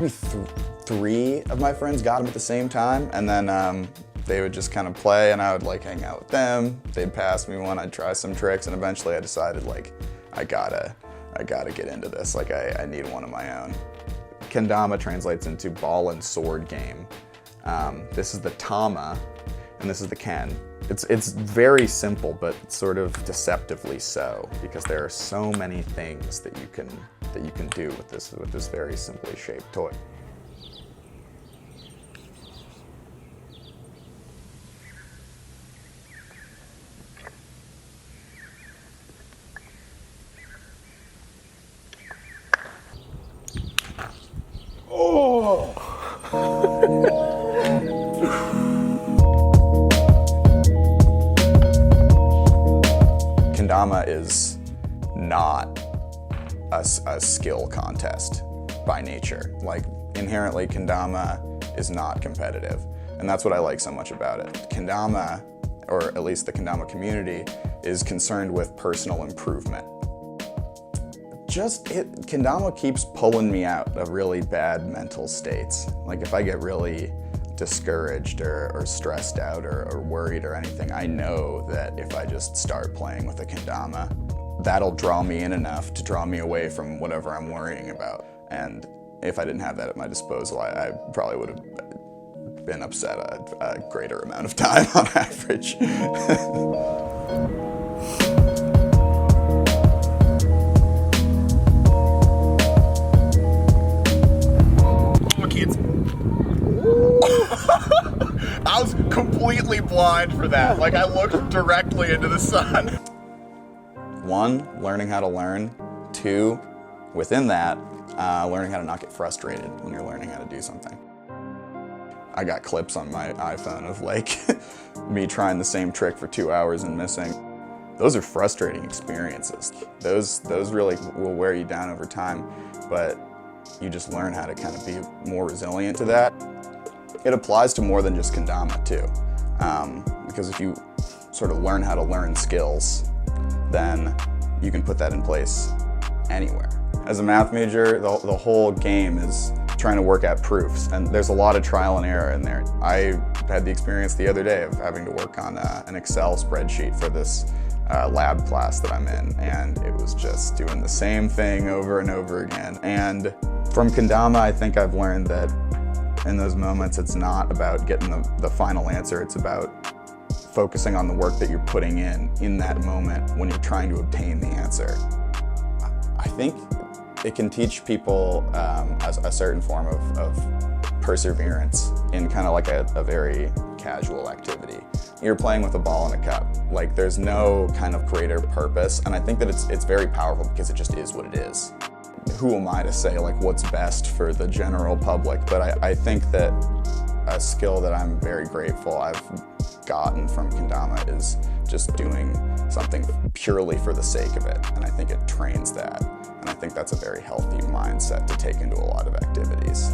maybe three of my friends got them at the same time, and then they would just kind of play, and I would like hang out with them. They'd pass me one, I'd try some tricks, and eventually I decided like, I gotta get into this. Like I need one of my own. Kendama translates into ball and sword game. This is the tama, and this is the ken. It's very simple, but sort of deceptively so, because there are so many things that you can do with this very simply shaped toy. Oh! Kendama is not a skill contest by nature. Like, inherently, Kendama is not competitive. And that's what I like so much about it. Kendama, or at least the Kendama community, is concerned with personal improvement. Kendama keeps pulling me out of really bad mental states. Like if I get really discouraged or stressed out or worried or anything, I know that if I just start playing with a Kendama, that'll draw me in enough to draw me away from whatever I'm worrying about. And if I didn't have that at my disposal, I probably would have been upset a greater amount of time on average. I was completely blind for that. Like, I looked directly into the sun. 1, learning how to learn. 2, within that, learning how to not get frustrated when you're learning how to do something. I got clips on my iPhone of like me trying the same trick for 2 hours and missing. Those are frustrating experiences. Those really will wear you down over time, but you just learn how to kind of be more resilient to that. It applies to more than just Kendama too, because if you sort of learn how to learn skills, then you can put that in place anywhere. As a math major, the whole game is trying to work out proofs, and there's a lot of trial and error in there. I had the experience the other day of having to work on an Excel spreadsheet for this lab class that I'm in, and it was just doing the same thing over and over again. And from Kendama, I think I've learned that in those moments, it's not about getting the final answer. It's about focusing on the work that you're putting in that moment when you're trying to obtain the answer. I think it can teach people a certain form of perseverance in kind of like a very casual activity. You're playing with a ball and a cup. Like, there's no kind of greater purpose, and I think that it's very powerful because it just is what it is. Who am I to say like what's best for the general public? But I think that a skill that I'm very grateful I've gotten from Kendama is just doing something purely for the sake of it. And I think it trains that. And I think that's a very healthy mindset to take into a lot of activities.